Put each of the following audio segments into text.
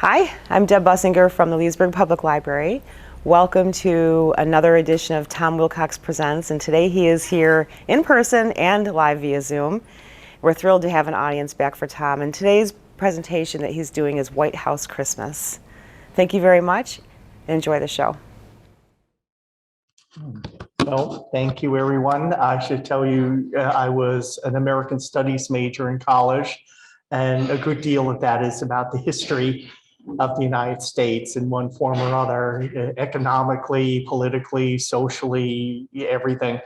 Hi, I'm Deb Bussinger from the Leesburg Public Library. Welcome to another edition of Tom Wilcox Presents, and today he is here in person and live via Zoom. We're thrilled to have an audience back for Tom, and today's presentation that he's doing is White House Christmas. Thank you very much, and enjoy the show. Well, thank you, everyone. I should tell you, I was an American Studies major in college, and a good deal of that is about the history of the United States in one form or other, economically, politically, socially, everything.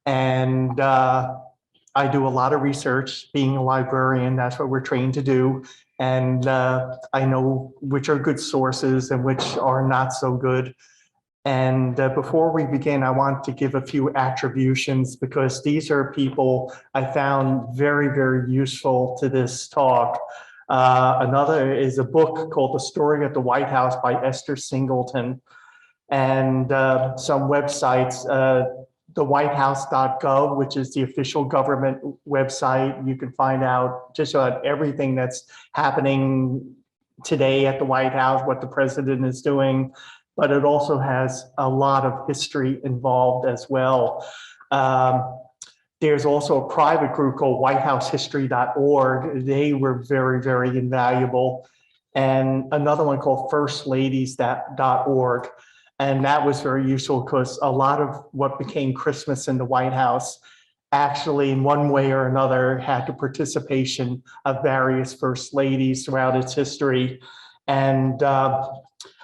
And I do a lot of research. Being a librarian, that's what we're trained to do. And I know which are good sources and which are not so good. And before we begin, I want to give a few attributions because these are people I found very, very useful to this talk. Another is a book called The Story of the White House by Esther Singleton, and some websites, thewhitehouse.gov, which is the official government website. You can find out just about everything that's happening today at the White House, what the president is doing, but it also has a lot of history involved as well. There's also a private group called whitehousehistory.org. They were very, very invaluable. And another one called firstladies.org. And that was very useful because a lot of what became Christmas in the White House actually in one way or another had the participation of various first ladies throughout its history. And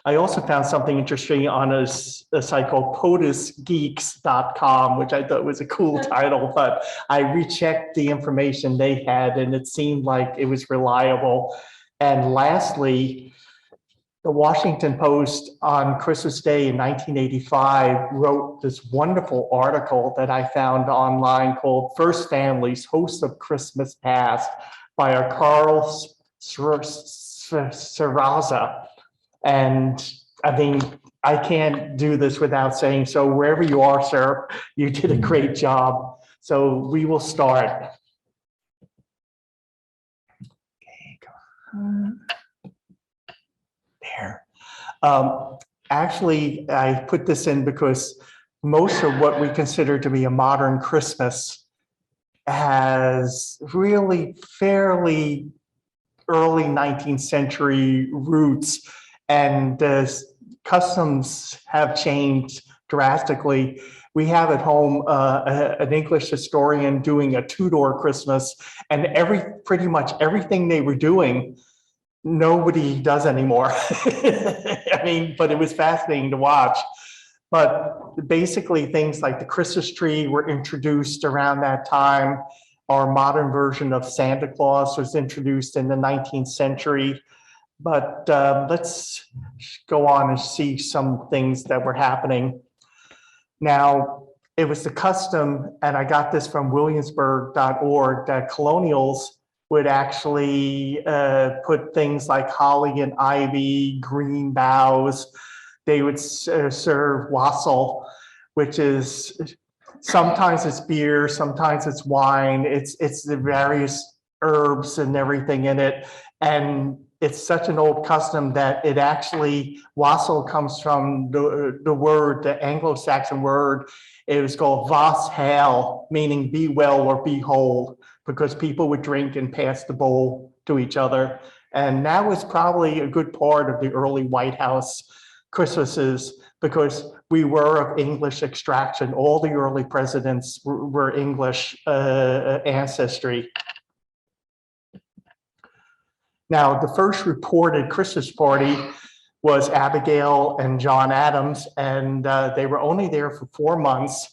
I also found something interesting on a site called POTUSgeeks.com, which I thought was a cool title, but I rechecked the information they had and it seemed like it was reliable. And lastly, the Washington Post on Christmas Day in 1985 wrote this wonderful article that I found online called First Families, Hosts of Christmas Past by Carl Saraza. And I mean, I can't do this without saying, so wherever you are, sir, you did a great job. So we will start. Okay, come on. There. Actually, I put this in because most of what we consider to be a modern Christmas has really fairly early 19th century roots, and customs have changed drastically. We have at home an English historian doing a Tudor Christmas, and pretty much everything they were doing, nobody does anymore. I mean, but it was fascinating to watch. But basically things like the Christmas tree were introduced around that time. Our modern version of Santa Claus was introduced in the 19th century. But let's go on and see some things that were happening. Now, it was the custom, and I got this from Williamsburg.org, that colonials would actually put things like holly and ivy, green boughs. They would serve wassail, which is sometimes it's beer, sometimes it's wine. It's the various herbs and everything in it. And it's such an old custom that it actually, wassail comes from the word, the Anglo-Saxon word. It was called vas hael, meaning be well or be whole, because people would drink and pass the bowl to each other. And that was probably a good part of the early White House Christmases, because we were of English extraction. All the early presidents were English ancestry. Now, the first reported Christmas party was Abigail and John Adams, and they were only there for 4 months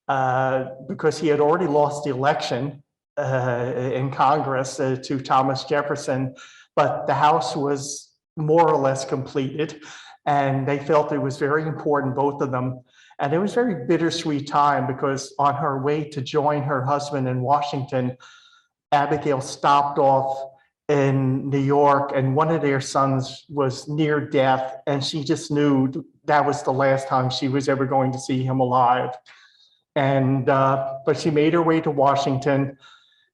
because he had already lost the election in Congress to Thomas Jefferson, but the House was more or less completed, and they felt it was very important, both of them. And it was a very bittersweet time because on her way to join her husband in Washington, Abigail stopped off in New York, and one of their sons was near death, and she just knew that was the last time she was ever going to see him alive. And but she made her way to Washington,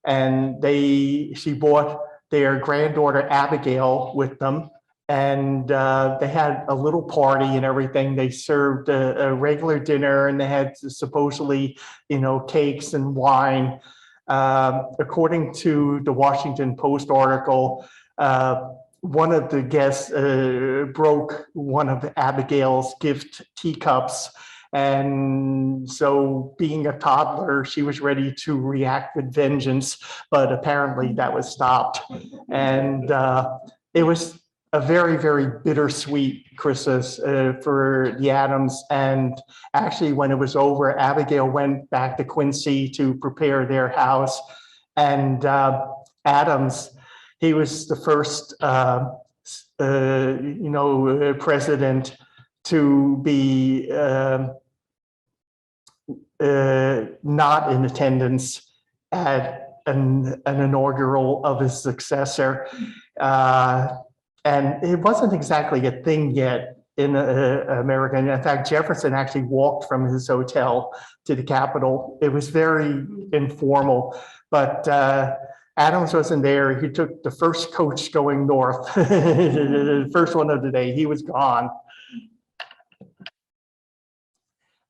and she brought their granddaughter Abigail with them, and they had a little party and everything. They served a regular dinner, and they had supposedly, cakes and wine. According to the Washington Post article, one of the guests broke one of Abigail's gift teacups. And so, being a toddler, she was ready to react with vengeance, but apparently that was stopped. And it was a very, very bittersweet Christmas for the Adams. And actually, when it was over, Abigail went back to Quincy to prepare their house. And Adams, he was the first, president to be not in attendance at an inaugural of his successor. And it wasn't exactly a thing yet in America. In fact, Jefferson actually walked from his hotel to the Capitol. It was very informal, but Adams wasn't there. He took the first coach going north, the first one of the day. He was gone.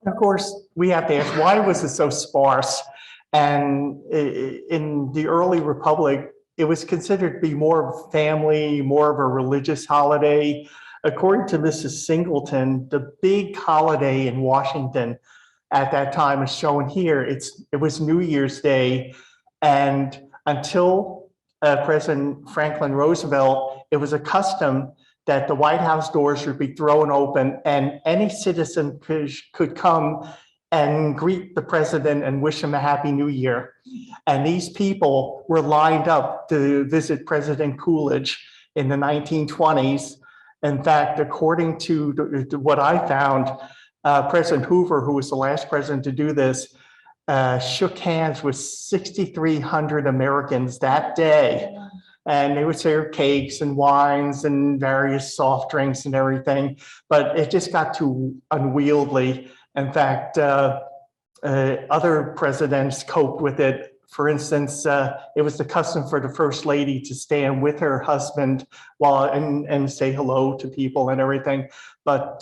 Of course, we have to ask, why was it so sparse? And in the early republic, it was considered to be more of a family, more of a religious holiday. According to Mrs. Singleton, the big holiday in Washington at that time is shown here. It was New Year's Day. And until President Franklin Roosevelt, it was a custom that the White House doors would be thrown open and any citizen could come and greet the president and wish him a happy new year. And these people were lined up to visit President Coolidge in the 1920s. In fact, according to what I found, President Hoover, who was the last president to do this, shook hands with 6,300 Americans that day. And they would serve cakes and wines and various soft drinks and everything, but it just got too unwieldy. In fact, other presidents coped with it. For instance, it was the custom for the First Lady to stand with her husband and say hello to people and everything. But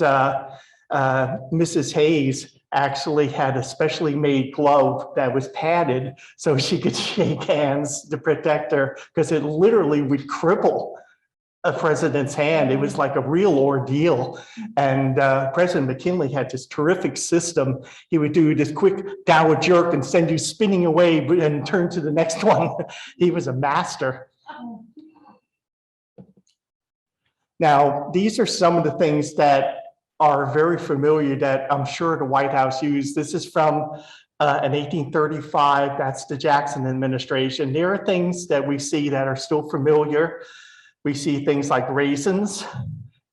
Mrs. Hayes actually had a specially made glove that was padded so she could shake hands to protect her, because it literally would cripple a president's hand. It was like a real ordeal. And President McKinley had this terrific system. He would do this quick downward jerk and send you spinning away and turn to the next one. He was a master. Now, these are some of the things that are very familiar that I'm sure the White House used. This is from an 1835, that's the Jackson administration. There are things that we see that are still familiar. We see things like raisins,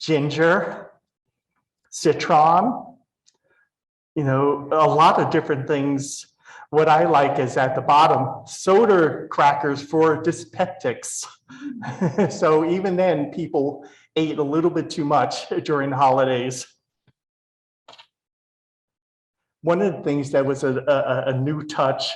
ginger, citron, a lot of different things. What I like is at the bottom, soda crackers for dyspeptics. So even then, people ate a little bit too much during the holidays. One of the things that was a new touch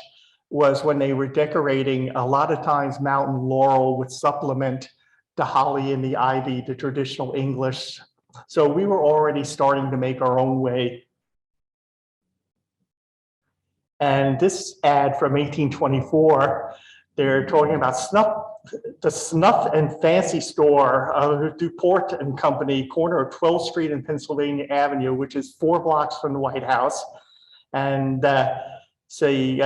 was when they were decorating, a lot of times mountain laurel would supplement the holly and the ivy, the traditional English. So we were already starting to make our own way. And this ad from 1824, they're talking about the snuff and fancy store of DuPort and Company, corner of 12th Street and Pennsylvania Avenue, which is 4 blocks from the White House. And say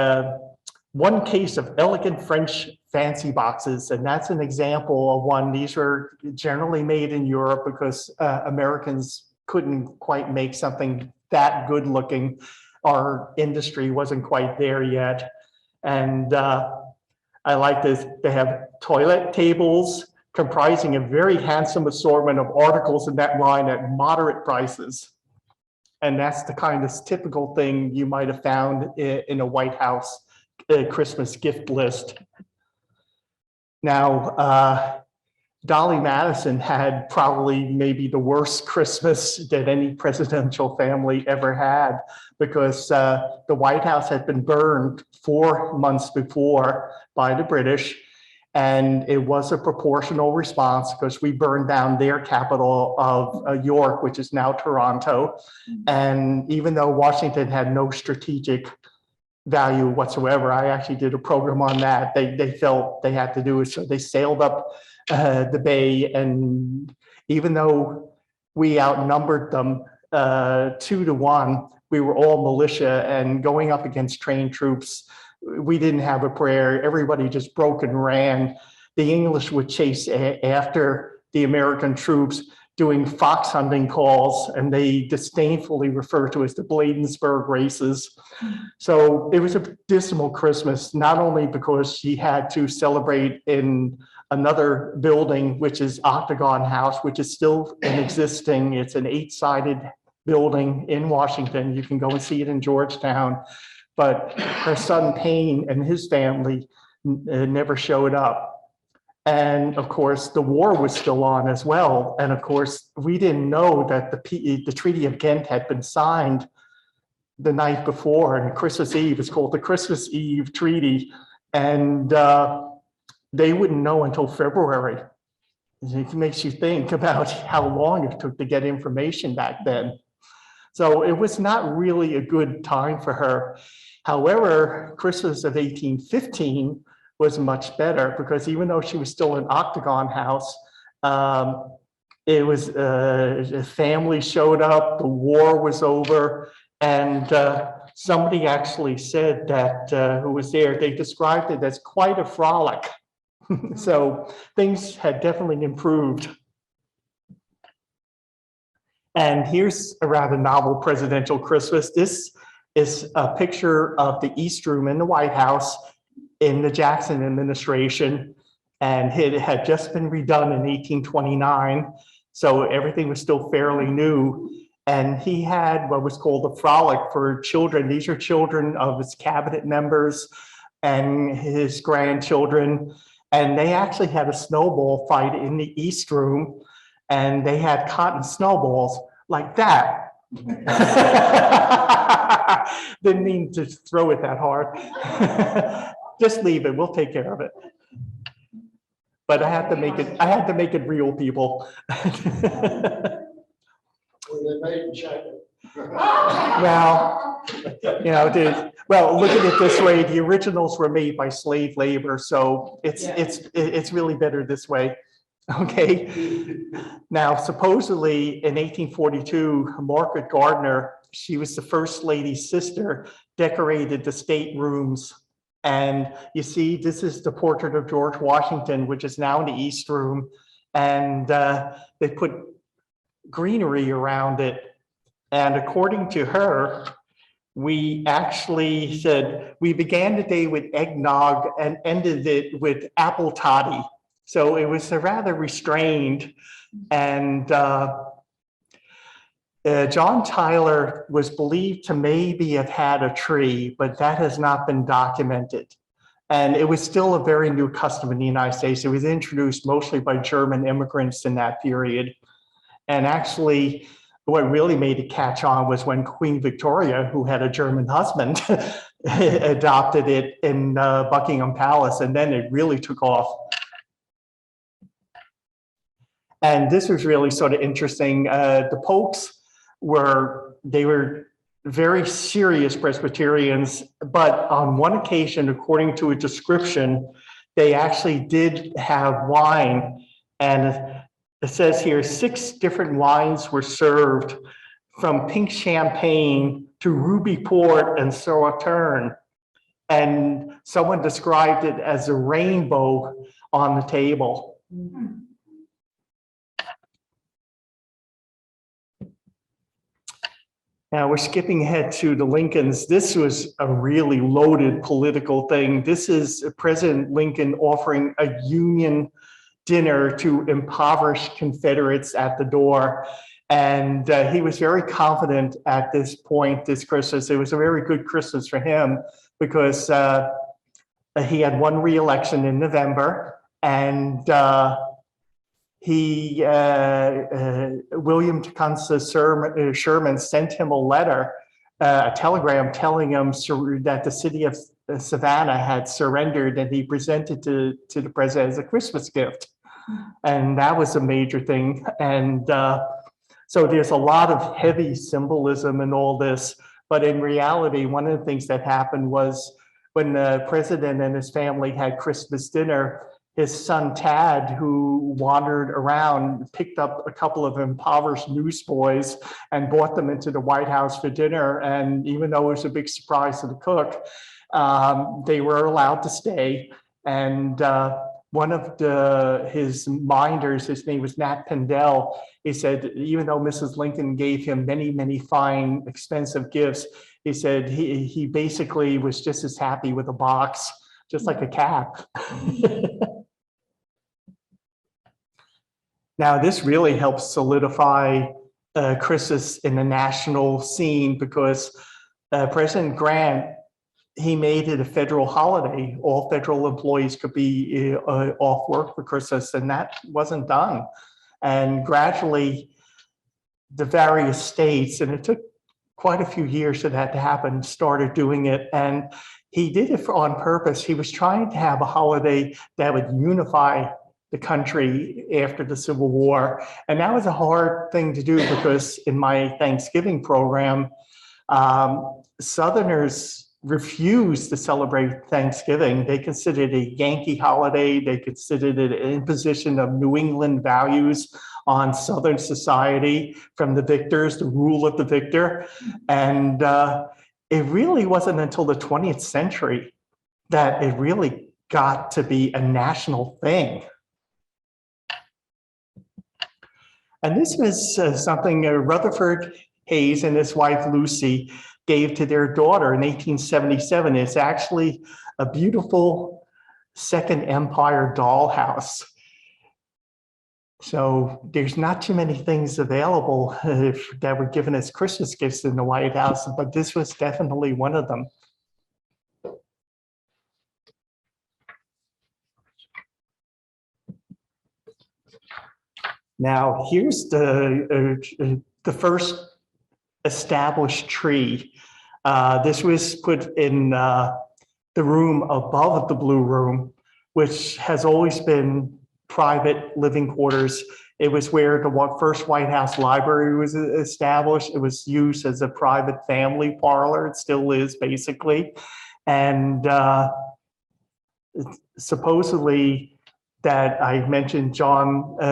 one case of elegant French fancy boxes, and that's an example of one. These were generally made in Europe because Americans couldn't quite make something that good looking. Our industry wasn't quite there yet. And I like this. They have toilet tables comprising a very handsome assortment of articles in that line at moderate prices. And that's the kind of typical thing you might have found in a White House Christmas gift list. Now, Dolly Madison had probably maybe the worst Christmas that any presidential family ever had, because the White House had been burned 4 months before by the British. And it was a proportional response because we burned down their capital of York, which is now Toronto. And even though Washington had no strategic value whatsoever, I actually did a program on that. They felt they had to do it. So they sailed up the bay. And even though we outnumbered them 2-1, we were all militia and going up against trained troops. We didn't have a prayer. Everybody just broke and ran. The English would chase after the American troops doing fox hunting calls, and they disdainfully refer to as the Bladensburg races. So it was a dismal Christmas, not only because she had to celebrate in another building, which is Octagon House, which is still existing. It's an 8-sided building in Washington. You can go and see it in Georgetown. But her son Payne and his family never showed up. And of course, the war was still on as well. And of course, we didn't know that the Treaty of Ghent had been signed the night before, and Christmas Eve. It's called the Christmas Eve Treaty. And they wouldn't know until February. It makes you think about how long it took to get information back then. So it was not really a good time for her. However, Christmas of 1815 was much better, because even though she was still in Octagon House, it was a family showed up, the war was over, and somebody actually said that who was there, they described it as quite a frolic. So things had definitely improved. And here's a rather novel presidential Christmas. This is a picture of the East Room in the White House in the Jackson administration. And it had just been redone in 1829. So everything was still fairly new. And he had what was called a frolic for children. These are children of his cabinet members and his grandchildren. And they actually had a snowball fight in the East Room. And they had cotton snowballs like that. Didn't mean to throw it that hard. Just leave it, we'll take care of it. But I had to make it real, people. Were they made in China? Well, you know, look at it this way, the originals were made by slave labor, so it's really better this way. Okay. Now, supposedly in 1842, Margaret Gardner, she was the first lady's sister, decorated the state rooms. And you see, this is the portrait of George Washington, which is now in the East Room. And they put greenery around it. And according to her, we actually said, we began the day with eggnog and ended it with apple toddy. So it was rather restrained. And John Tyler was believed to maybe have had a tree, but that has not been documented. And it was still a very new custom in the United States. It was introduced mostly by German immigrants in that period. And actually, what really made it catch on was when Queen Victoria, who had a German husband, adopted it in Buckingham Palace, and then it really took off. And this was really sort of interesting. The popes were very serious Presbyterians, but on one occasion, according to a description, they actually did have wine. And it says here, 6 different wines were served, from pink champagne to ruby port and sauterne. And someone described it as a rainbow on the table. Now we're skipping ahead to the Lincolns. This was a really loaded political thing. This is President Lincoln offering a Union dinner to impoverished Confederates at the door. And he was very confident at this point, this Christmas. It was a very good Christmas for him because he had won re-election in November, and William Tecumseh Sherman sent him a letter, a telegram telling him that the city of Savannah had surrendered, and he presented to the president as a Christmas gift. And that was a major thing. And so there's a lot of heavy symbolism in all this. But in reality, one of the things that happened was when the president and his family had Christmas dinner, his son Tad, who wandered around, picked up a couple of impoverished newsboys and brought them into the White House for dinner. And even though it was a big surprise to the cook, they were allowed to stay. And one of his minders, his name was Nat Pendell, he said, even though Mrs. Lincoln gave him many, many fine, expensive gifts, he said he basically was just as happy with a box, just like a cap. Now, this really helps solidify Christmas in the national scene because President Grant, he made it a federal holiday. All federal employees could be off work for Christmas, and that wasn't done. And gradually, the various states, and it took quite a few years for that to happen, started doing it. And he did it on purpose. He was trying to have a holiday that would unify the country after the Civil War. And that was a hard thing to do because in my Thanksgiving program, Southerners refused to celebrate Thanksgiving. They considered it a Yankee holiday. They considered it an imposition of New England values on Southern society from the victors, the rule of the victor. And it really wasn't until the 20th century that it really got to be a national thing. And this was something Rutherford Hayes and his wife Lucy gave to their daughter in 1877. It's actually a beautiful Second Empire dollhouse. So there's not too many things available that were given as Christmas gifts in the White House, but this was definitely one of them. Now, here's the first established tree. This was put in the room above the Blue Room, which has always been private living quarters. It was where the first White House library was established. It was used as a private family parlor. It still is, basically. And supposedly, that I mentioned John, one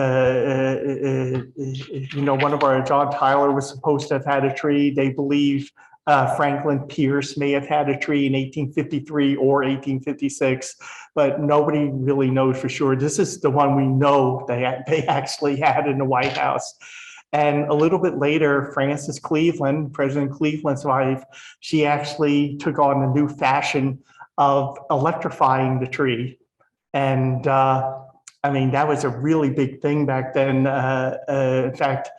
of our, John Tyler was supposed to have had a tree. They believe Franklin Pierce may have had a tree in 1853 or 1856, but nobody really knows for sure. This is the one we know they actually had in the White House. And a little bit later, Frances Cleveland, President Cleveland's wife, she actually took on a new fashion of electrifying the tree. And I mean, that was a really big thing back then. In fact,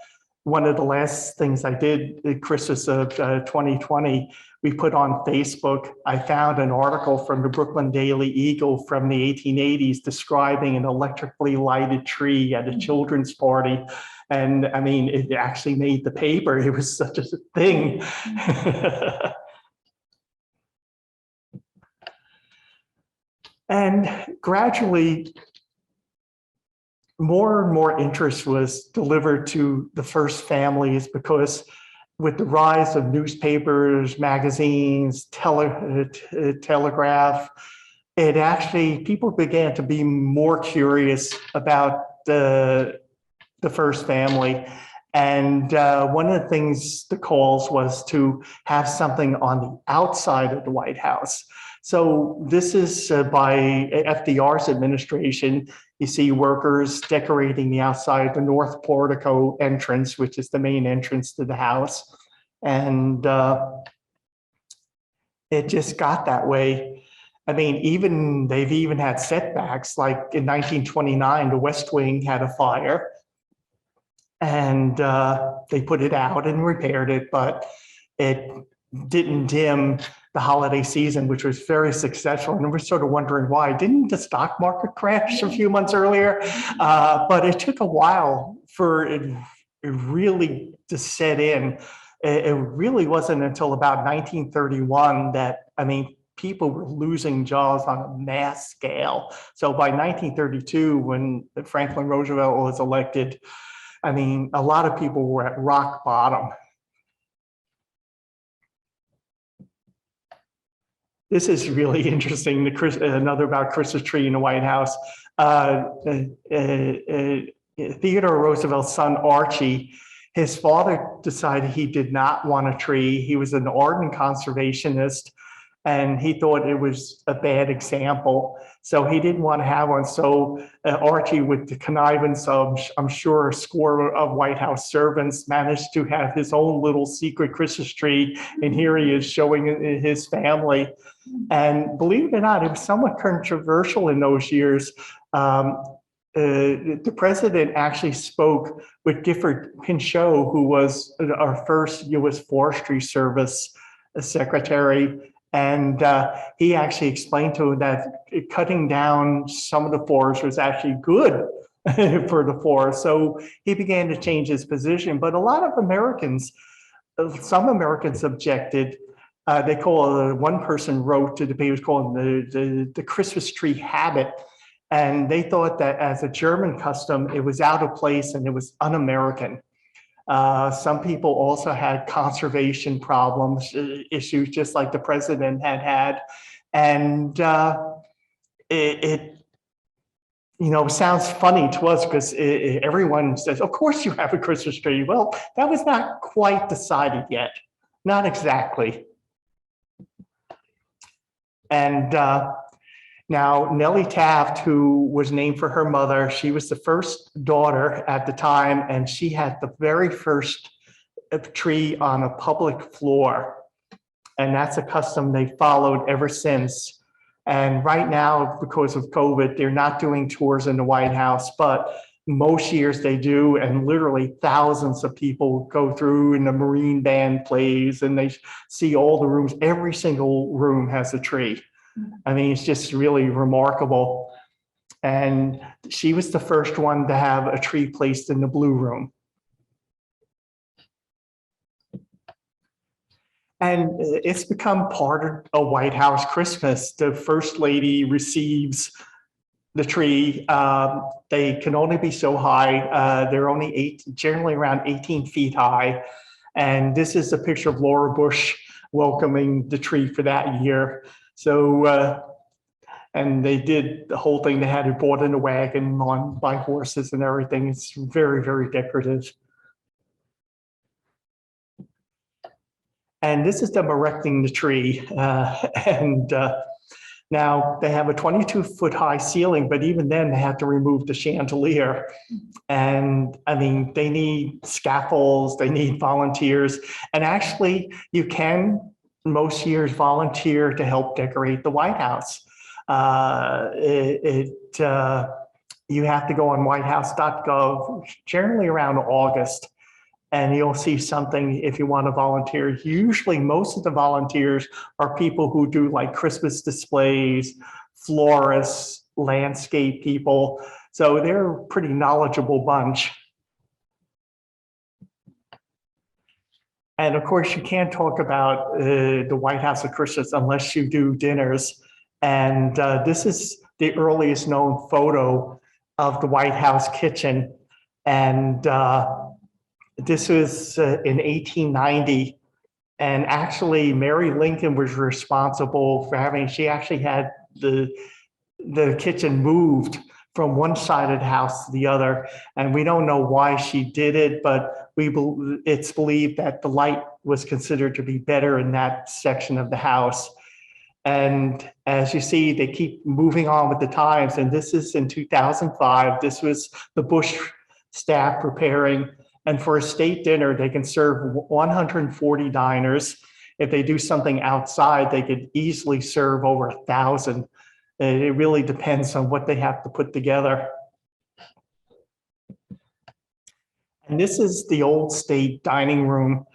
one of the last things I did at Christmas of 2020, we put on Facebook, I found an article from the Brooklyn Daily Eagle from the 1880s describing an electrically lighted tree at a children's party. And I mean, it actually made the paper. It was such a thing. And gradually, more and more interest was delivered to the first families because with the rise of newspapers, magazines, telegraph, it actually, people began to be more curious about the first family. And one of the things, the calls was to have something on the outside of the White House. So this is by FDR's administration. You see workers decorating the outside, the north portico entrance, which is the main entrance to the house. And it just got that way. I mean, they've even had setbacks, like in 1929, the West Wing had a fire. And they put it out and repaired it, but it didn't dim the holiday season, which was very successful. And we're sort of wondering why. Didn't the stock market crash a few months earlier? But it took a while for it really to set in. It really wasn't until about 1931 that, I mean, people were losing jobs on a mass scale. So by 1932, when Franklin Roosevelt was elected, I mean, a lot of people were at rock bottom. This is really interesting. Another about Christmas tree in the White House. Theodore Roosevelt's son, Archie, his father decided he did not want a tree. He was an ardent conservationist, and he thought it was a bad example. So he didn't want to have one. So Archie, with the connivance of, I'm sure, a score of White House servants, managed to have his own little secret Christmas tree. And here he is showing his family. And believe it or not, it was somewhat controversial in those years. The president actually spoke with Gifford Pinchot, who was our first U.S. Forestry Service secretary. And he actually explained to him that cutting down some of the forest was actually good for the forest. So he began to change his position. But a lot of Americans, some Americans objected. They call one person wrote to the paper, it was called the Christmas tree habit. And they thought that as a German custom, it was out of place and it was un-American. Some people also had conservation problems, issues just like the president had. And it sounds funny to us because everyone says, of course you have a Christmas tree. Well, that was not quite decided yet. Not exactly. And now Nellie Taft, who was named for her mother, she was the first daughter at the time, and she had the very first tree on a public floor. And that's a custom they followed ever since. And right now, because of COVID, they're not doing tours in the White House, but most years they do, and literally thousands of people go through, and the Marine Band plays, and they see all the rooms. Every single room has a tree. I mean, it's just really remarkable. And she was the first one to have a tree placed in the Blue Room. And it's become part of a White House Christmas. The First Lady receives the tree. They can only be so high. They're only generally around 18 feet high. And this is a picture of Laura Bush welcoming the tree for that year. So, and they did the whole thing. They had it brought in a wagon by horses and everything. It's very, very decorative. And this is them erecting the tree. Now they have a 22-foot high ceiling, but even then they have to remove the chandelier. And I mean, they need scaffolds, they need volunteers. And actually you can, most years, volunteer to help decorate the White House. You have to go on whitehouse.gov generally around August, and you'll see something if you want to volunteer. Usually most of the volunteers are people who do like Christmas displays, florists, landscape people. So they're a pretty knowledgeable bunch. And of course, you can't talk about the White House at Christmas unless you do dinners. And this is the earliest known photo of the White House kitchen. And this was in 1890. And actually, Mary Lincoln was responsible for having, she actually had the kitchen moved from one side of the house to the other. And we don't know why she did it, but it's believed that the light was considered to be better in that section of the house. And as you see, they keep moving on with the times. And this is in 2005. This was the Bush staff preparing. And for a state dinner, they can serve 140 diners. If they do something outside, they could easily serve over 1,000. It really depends on what they have to put together. And this is the old state dining room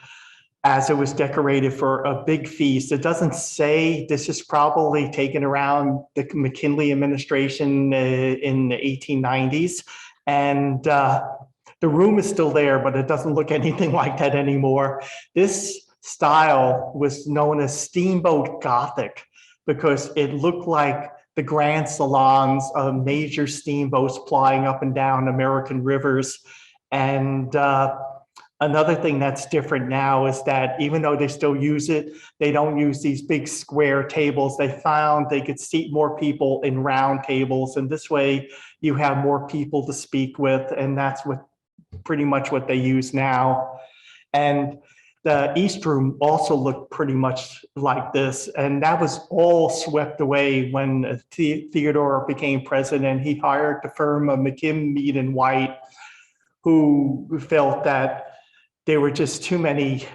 as it was decorated for a big feast. It doesn't say, this is probably taken around the McKinley administration in the 1890s. And the room is still there, but it doesn't look anything like that anymore. This style was known as Steamboat Gothic. because it looked like the grand salons of major steamboats plying up and down American rivers. And another thing that's different now is that even though they still use it, they don't use these big square tables. They found they could seat more people in round tables, and this way you have more people to speak with, and that's what pretty much what they use now. And the East Room also looked pretty much like this, and that was all swept away when Theodore became president. He hired the firm of McKim, Mead and White, who felt that there were just too many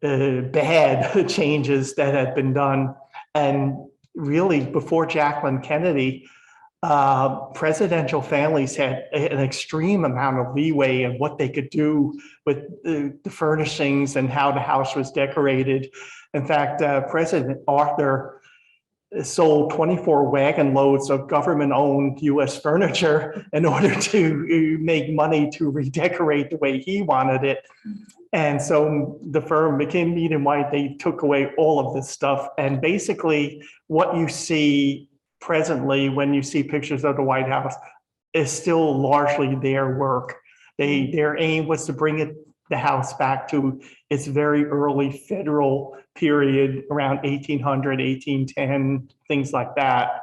bad changes that had been done. And really, before Jacqueline Kennedy, presidential families had an extreme amount of leeway in what they could do with the furnishings and how the house was decorated. In fact, President Arthur sold 24 wagon loads of government-owned U.S. furniture in order to make money to redecorate the way he wanted it. And so the firm McKim, Mead and White, they took away all of this stuff. And basically what you see presently when you see pictures of the White House is still largely their work. Their aim was to bring the house back to its very early federal period around 1800, 1810, things like that.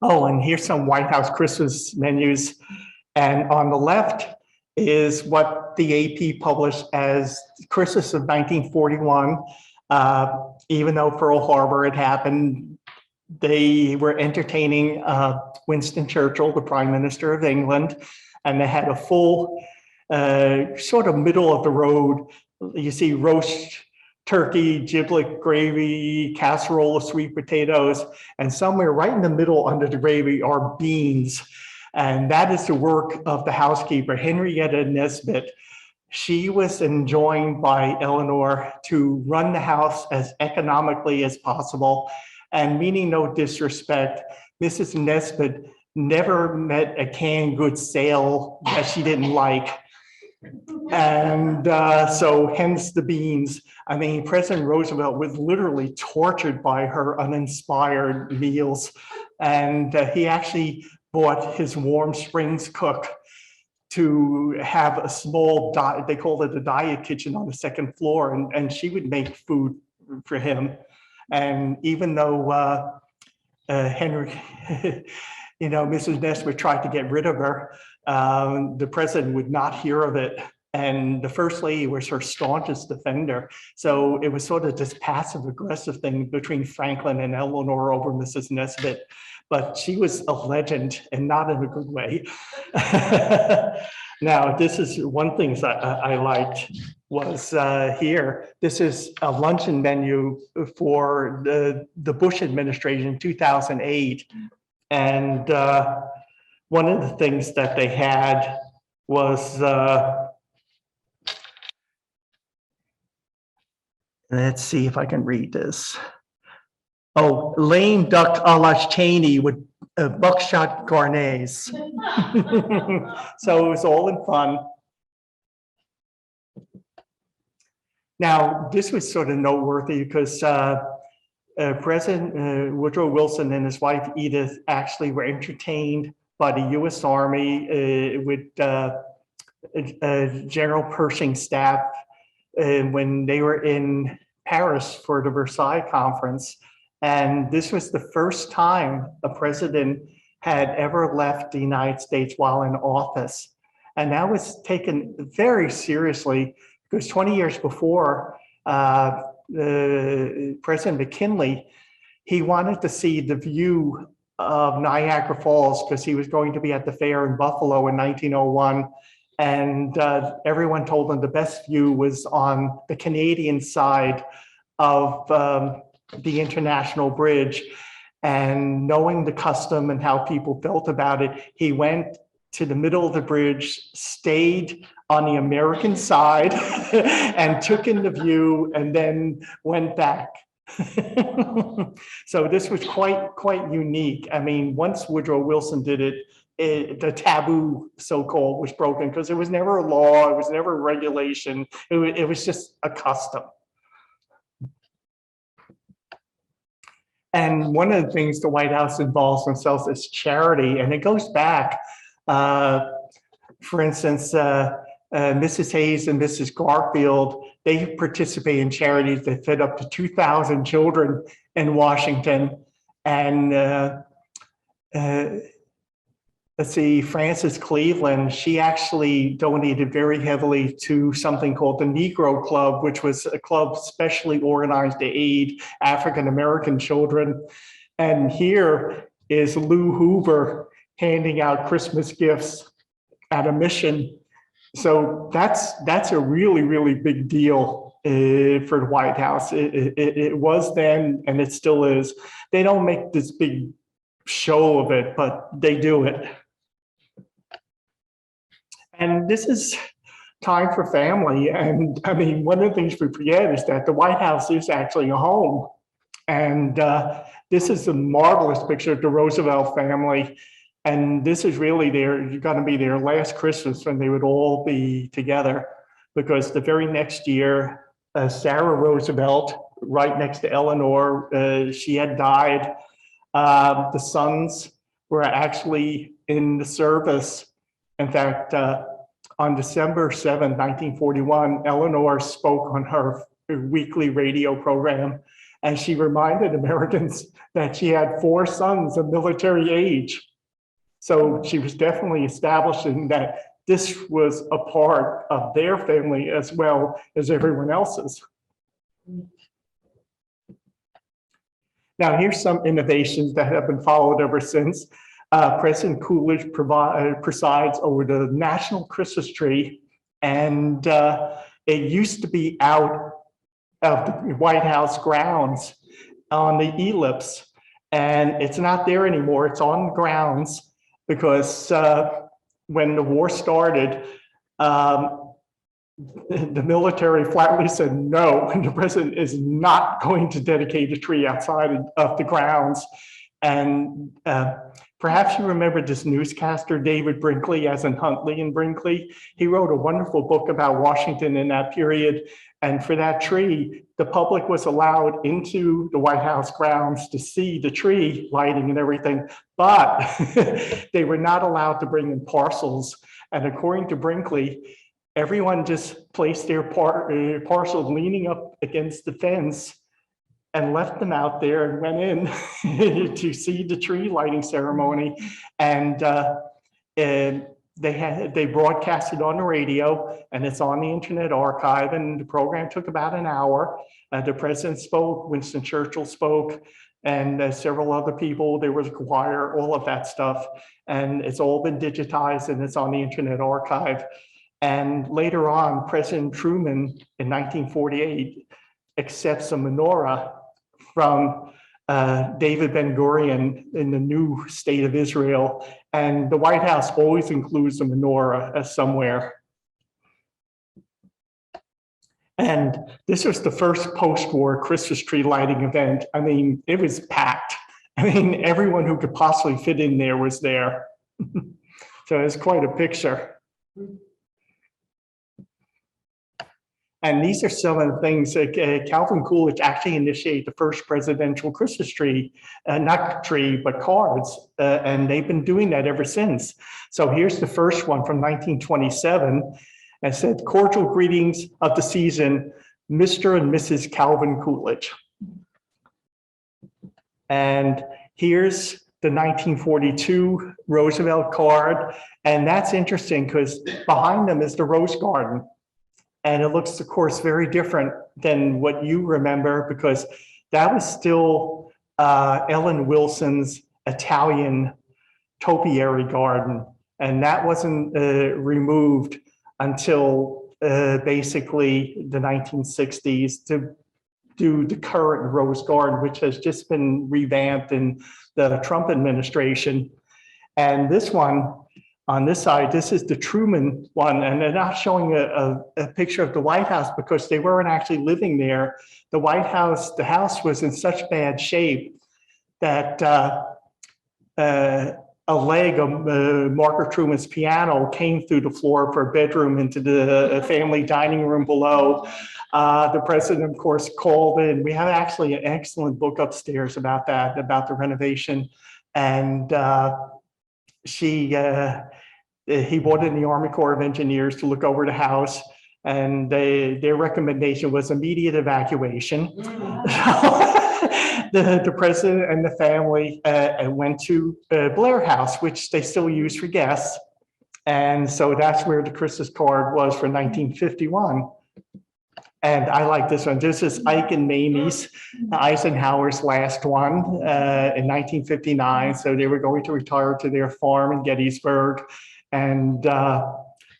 Oh, and here's some White House Christmas menus. And on the left is what the AP published as Christmas of 1941. Even though Pearl Harbor had happened, they were entertaining Winston Churchill, the Prime Minister of England, and they had a full sort of middle of the road. You see roast turkey, giblet gravy, casserole of sweet potatoes, and somewhere right in the middle under the gravy are beans. And that is the work of the housekeeper, Henrietta Nesbitt. She was enjoined by Eleanor to run the house as economically as possible. And meaning no disrespect, Mrs. Nesbitt never met a canned goods sale that she didn't like. And so hence the beans. I mean, President Roosevelt was literally tortured by her uninspired meals. And he actually bought his Warm Springs cook to have a small diet, they called it a diet kitchen on the second floor, and she would make food for him. And even though Henry, Mrs. Nesbitt tried to get rid of her, the president would not hear of it. And the first lady was her staunchest defender. So it was sort of this passive aggressive thing between Franklin and Eleanor over Mrs. Nesbitt. But she was a legend, and not in a good way. Now, this is one thing that I liked was here. This is a luncheon menu for the Bush administration in 2008. And one of the things that they had was, let's see if I can read this. Oh, lame duck a la Cheney with buckshot garnets. So it was all in fun. Now, this was sort of noteworthy because President Woodrow Wilson and his wife Edith actually were entertained by the U.S. Army with General Pershing's staff when they were in Paris for the Versailles Conference. And this was the first time a president had ever left the United States while in office. And that was taken very seriously because 20 years before, President McKinley, he wanted to see the view of Niagara Falls because he was going to be at the fair in Buffalo in 1901. And everyone told him the best view was on the Canadian side of the International Bridge. And knowing the custom and how people felt about it, he went to the middle of the bridge, stayed on the American side and took in the view and then went back. So this was quite unique. I mean, once Woodrow Wilson did it, the taboo, so-called, was broken because it was never a law, it was never a regulation, it was just a custom. And one of the things the White House involves themselves is charity, and it goes back, for instance, Mrs. Hayes and Mrs. Garfield, they participate in charities that fed up to 2,000 children in Washington. And let's see, Frances Cleveland, she actually donated very heavily to something called the Negro Club, which was a club specially organized to aid African-American children. And here is Lou Hoover handing out Christmas gifts at a mission. So that's a really, really big deal for the White House. It was then, and it still is. They don't make this big show of it, but they do it. And this is time for family. And I mean, one of the things we forget is that the White House is actually a home. And this is a marvelous picture of the Roosevelt family. And this is really going to be their last Christmas when they would all be together, because the very next year, Sarah Roosevelt, right next to Eleanor, she had died. The sons were actually in the service. In fact, on December 7, 1941, Eleanor spoke on her weekly radio program, and she reminded Americans that she had 4 sons of military age. So she was definitely establishing that this was a part of their family as well as everyone else's. Now, here's some innovations that have been followed ever since. President Coolidge presides over the National Christmas Tree, and it used to be out of the White House grounds on the ellipse, and it's not there anymore. It's on the grounds because when the war started, the military flatly said no, and the president is not going to dedicate a tree outside of the grounds. And perhaps you remember this newscaster, David Brinkley, as in Huntley and Brinkley. He wrote a wonderful book about Washington in that period. And for that tree, the public was allowed into the White House grounds to see the tree lighting and everything, but they were not allowed to bring in parcels. And according to Brinkley, everyone just placed their parcels leaning up against the fence and left them out there and went in to see the tree lighting ceremony. And they broadcast it on the radio, and it's on the Internet Archive, and the program took about an hour. The president spoke, Winston Churchill spoke, and several other people. There was a choir, all of that stuff. And it's all been digitized, and it's on the Internet Archive. And later on, President Truman in 1948 accepts a menorah from David Ben-Gurion in the new state of Israel. And the White House always includes a menorah somewhere. And this was the first post-war Christmas tree lighting event. I mean, it was packed. I mean, everyone who could possibly fit in there was there. So it's quite a picture. And these are some of the things that Calvin Coolidge actually initiated the first presidential Christmas tree, not tree, but cards. And they've been doing that ever since. So here's the first one from 1927. It said, "Cordial greetings of the season, Mr. and Mrs. Calvin Coolidge." And here's the 1942 Roosevelt card. And that's interesting because behind them is the Rose Garden. And it looks, of course, very different than what you remember, because that was still Ellen Wilson's Italian topiary garden. And that wasn't removed until basically the 1960s to do the current Rose Garden, which has just been revamped in the Trump administration. And this one, on this side, this is the Truman one, and they're not showing a picture of the White House because they weren't actually living there. The White House, the house was in such bad shape that a leg of Margaret Truman's piano came through the floor of her bedroom into the family dining room below. The president, of course, called in. We have actually an excellent book upstairs about that, about the renovation. And he brought in the Army Corps of Engineers to look over the house, and their recommendation was immediate evacuation. The president and the family went to Blair House, which they still use for guests. And so that's where the Christmas card was for 1951. And I like this one. This is Ike and Mamie's, Eisenhower's last one in 1959. So they were going to retire to their farm in Gettysburg. And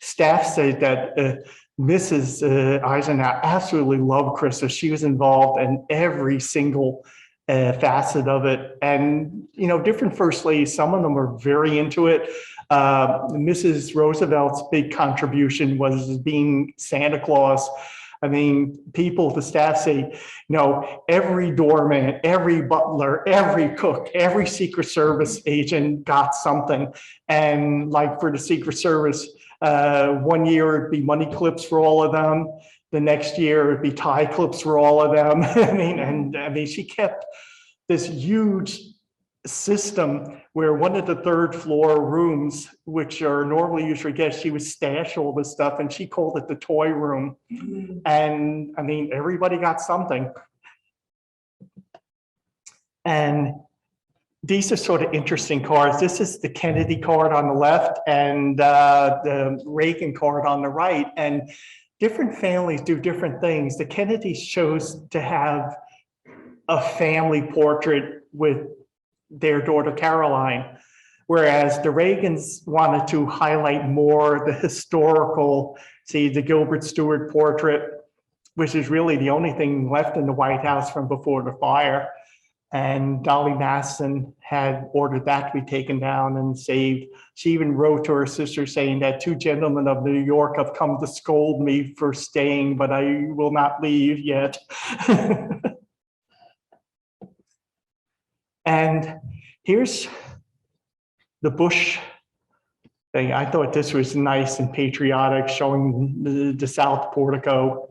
staff said that Mrs. Eisenhower absolutely loved Christmas. She was involved in every single facet of it. And, you know, different first ladies, some of them were very into it. Mrs. Roosevelt's big contribution was being Santa Claus. I mean, the staff say, you know, every doorman, every butler, every cook, every Secret Service agent got something. And like for the Secret Service, 1 year it'd be money clips for all of them. The next year it'd be tie clips for all of them. I mean, she kept this huge system where one of the third floor rooms, which are normally used for guests, she would stash all this stuff, and she called it the toy room. And I mean, everybody got something. And these are sort of interesting cards. This is the Kennedy card on the left and the Reagan card on the right. And different families do different things. The Kennedys chose to have a family portrait with their daughter Caroline, whereas the Reagans wanted to highlight more the historical, see the Gilbert Stuart portrait, which is really the only thing left in the White House from before the fire. And Dolly Masson had ordered that to be taken down and saved. She even wrote to her sister saying that 2 gentlemen of New York have come to scold me for staying, but I will not leave yet. And here's the Bush thing. I thought this was nice and patriotic, showing the South portico.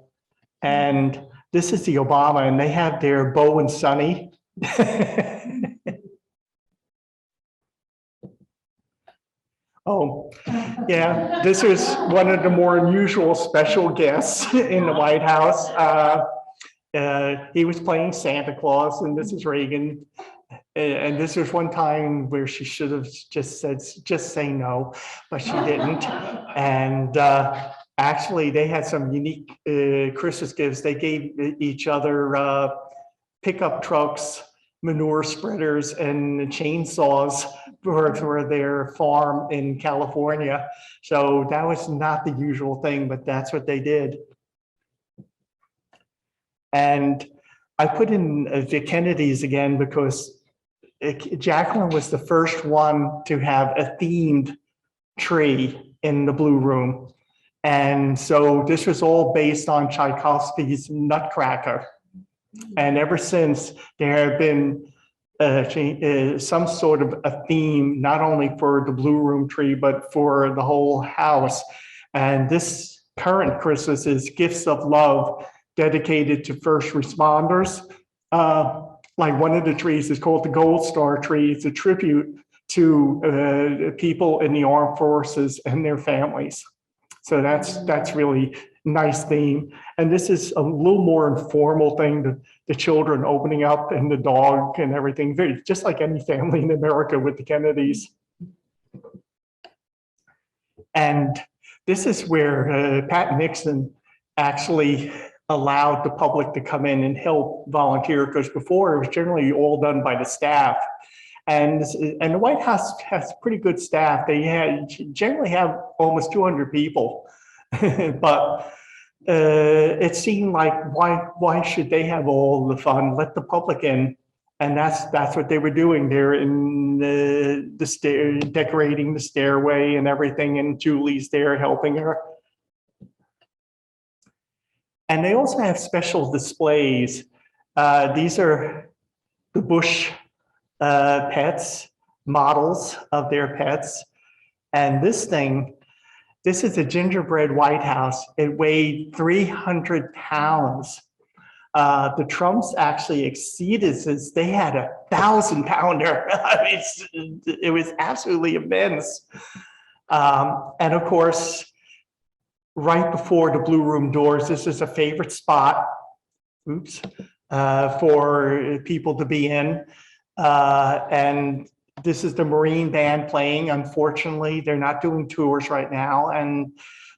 And this is the Obama, and they have their Bo and Sonny. Oh, yeah, this is one of the more unusual special guests in the White House. He was playing Santa Claus, and Mrs. Reagan. And this was one time where she should have just said, just say no, but she didn't. And actually, they had some unique Christmas gifts. They gave each other pickup trucks, manure spreaders, and chainsaws for their farm in California. So that was not the usual thing, but that's what they did. And I put in the Kennedys again because Jacqueline was the first one to have a themed tree in the Blue Room. And so this was all based on Tchaikovsky's Nutcracker. And ever since, there have been some sort of a theme, not only for the Blue Room tree, but for the whole house. And this current Christmas is Gifts of Love, dedicated to first responders. Like one of the trees is called the Gold Star tree. It's a tribute to people in the armed forces and their families. So that's really nice theme. And this is a little more informal thing, the children opening up and the dog and everything, very, just like any family in America with the Kennedys. And this is where Pat Nixon actually allowed the public to come in and help volunteer, because before it was generally all done by the staff. And the White House has pretty good staff. They generally have almost 200 people, but it seemed like why should they have all the fun? Let the public in, and that's what they were doing. They're in the stair, decorating the stairway and everything, and Julie's there helping her. And they also have special displays. These are the Bush pets. models of their pets. And this is a gingerbread White House. It weighed 300 pounds. The Trumps actually exceeded this. They had 1,000-pounder. I mean, it was absolutely immense. And of course, right before the Blue Room doors, this is a favorite spot, for people to be in. And this is the Marine Band playing. Unfortunately, they're not doing tours right now.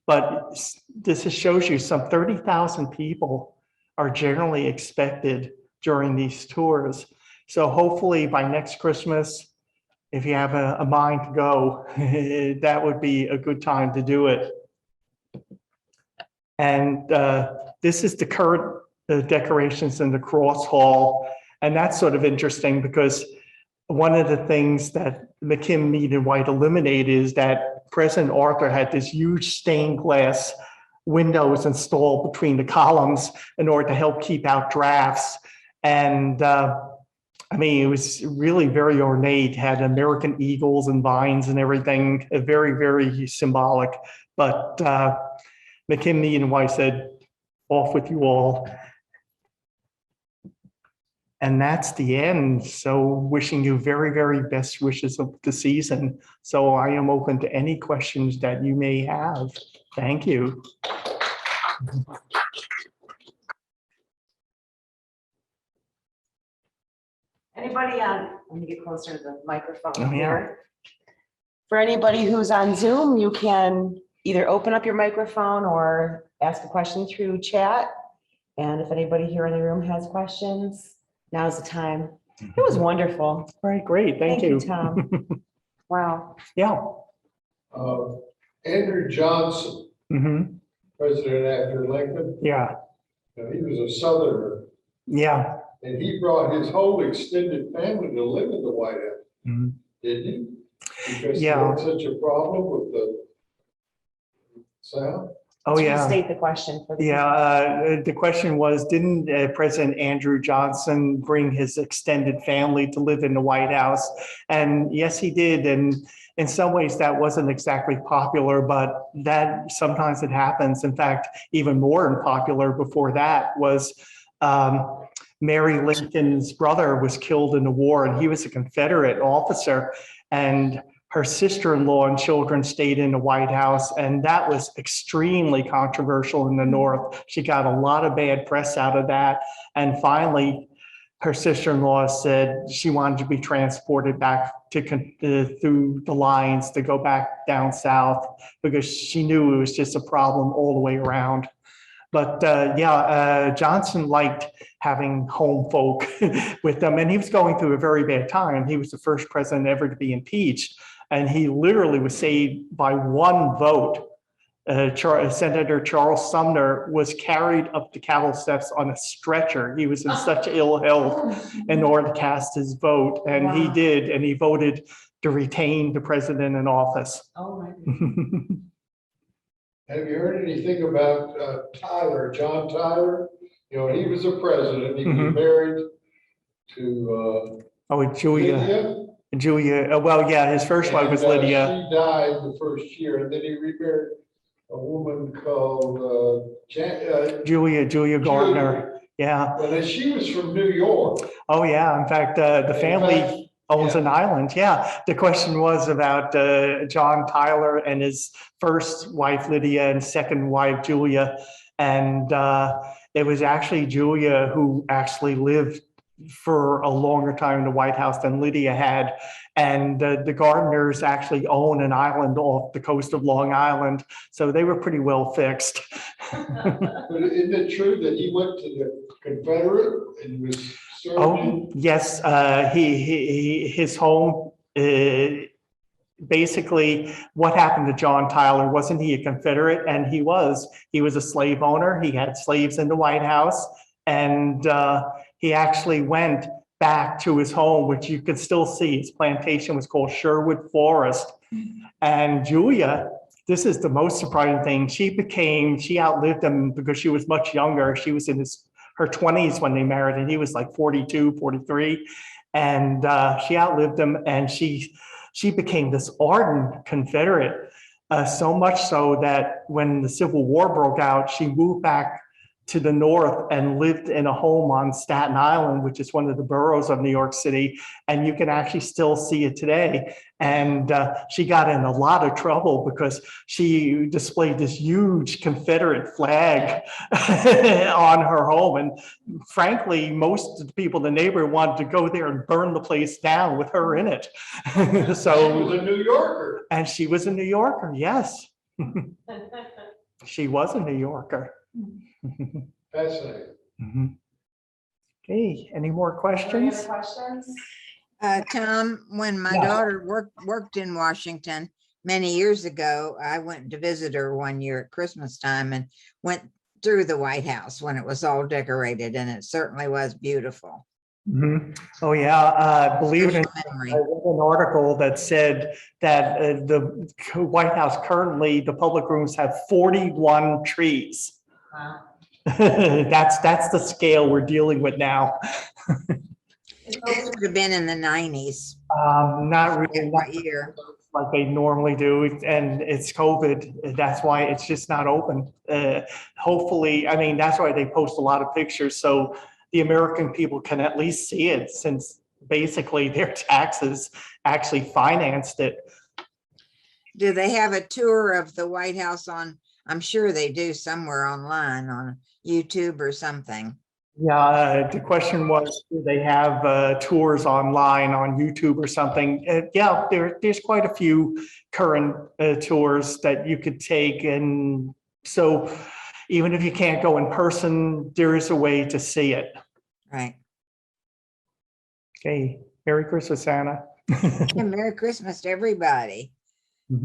But this just shows you some 30,000 people are generally expected during these tours. So hopefully by next Christmas, if you have a mind to go, that would be a good time to do it. And this is the current decorations in the Cross Hall. And that's sort of interesting because one of the things that McKim Mead and White eliminated is that President Arthur had this huge stained glass windows installed between the columns in order to help keep out drafts. And I mean, it was really very ornate, had American eagles and vines and everything, very, very symbolic. But McKim Mead and White said, off with you all. And that's the end. So wishing you very, very best wishes of the season. So I am open to any questions that you may have. Thank you. Anybody on, let me get closer to the microphone Oh, yeah. here. For anybody who's on Zoom, you can either open up your microphone or ask a question through chat. And if anybody here in the room has questions, now's the time. It was wonderful. All right, great. Thank you. Tom. Wow. Yeah. Andrew Johnson, president after Lincoln, Yeah. he was a Southerner, Yeah. and he brought his whole extended family to live in the White House, didn't he? Because he had such a problem with the South. Oh, yeah. State the question for the The question was, didn't President Andrew Johnson bring his extended family to live in the White House? And yes, he did. And in some ways that wasn't exactly popular, but that sometimes it happens. In fact, even more unpopular before that was Mary Lincoln's brother was killed in the war, and he was a Confederate officer. And her sister-in-law and children stayed in the White House, and that was extremely controversial in the North. She got a lot of bad press out of that. And finally, her sister-in-law said she wanted to be transported back to through the lines to go back down south because she knew it was just a problem all the way around. But Johnson liked having home folk with them, and he was going through a very bad time. He was the first president ever to be impeached. And he literally was saved by one vote. Senator Charles Sumner was carried up the Capitol steps on a stretcher. He was in such ill health in order to cast his vote. And he did, and he voted to retain the president in office. Oh, my goodness. Have you heard anything about John Tyler? He was a president. He was married to Julia. Well, yeah, his first wife was Lydia. She died the first year, and then he remarried a woman called Julia Gardner. Yeah. Well, she was from New York. Oh, yeah. In fact, the family owns an island. Yeah. The question was about John Tyler and his first wife, Lydia, and second wife, Julia. And it was actually Julia who actually lived for a longer time in the White House than Lydia had. And the Gardners actually own an island off the coast of Long Island. So they were pretty well fixed. But isn't it true that he went to the Confederate and was serving? Oh, yes. His home, basically what happened to John Tyler, wasn't he a Confederate? And he was a slave owner. He had slaves in the White House. And he actually went back to his home, which you can still see. His plantation was called Sherwood Forest. And Julia, this is the most surprising thing. She outlived him because she was much younger. She was in her 20s when they married, and he was like 42, 43. and she outlived him, and she became this ardent Confederate, so much so that when the Civil War broke out, she moved back to the north and lived in a home on Staten Island, which is one of the boroughs of New York City, and you can actually still see it today. And she got in a lot of trouble because she displayed this huge Confederate flag on her home. And frankly, most of the people in the neighborhood wanted to go there and burn the place down with her in it. She was a New Yorker. And she was a New Yorker, yes. She was a New Yorker. Fascinating. Okay, any more Any questions? other questions? Tom, when my Yeah. daughter worked in Washington many years ago, I went to visit her one year at Christmas time and went through the White House when it was all decorated, and it certainly was beautiful. Oh, yeah, believe it or Special not, memory. I read an article that said that the White House currently, the public rooms have 41 trees. Wow. That's the scale we're dealing with now. This would have been in the 90s. Not really, What year? like they normally do, and it's COVID. That's why it's just not open. Hopefully, I mean, that's why they post a lot of pictures, so the American people can at least see it, since basically their taxes actually financed it. Do they have a tour of the White House on? I'm sure they do somewhere online on YouTube or something. Yeah, the question was, do they have tours online on YouTube or something? Yeah, there's quite a few current tours that you could take. And so even if you can't go in person, there is a way to see it. Right. Okay, Merry Christmas, Santa. And Merry Christmas to everybody.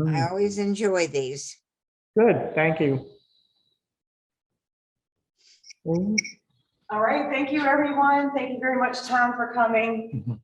I always enjoy these. Good, thank you. All right, thank you, everyone. Thank you very much, Tom, for coming.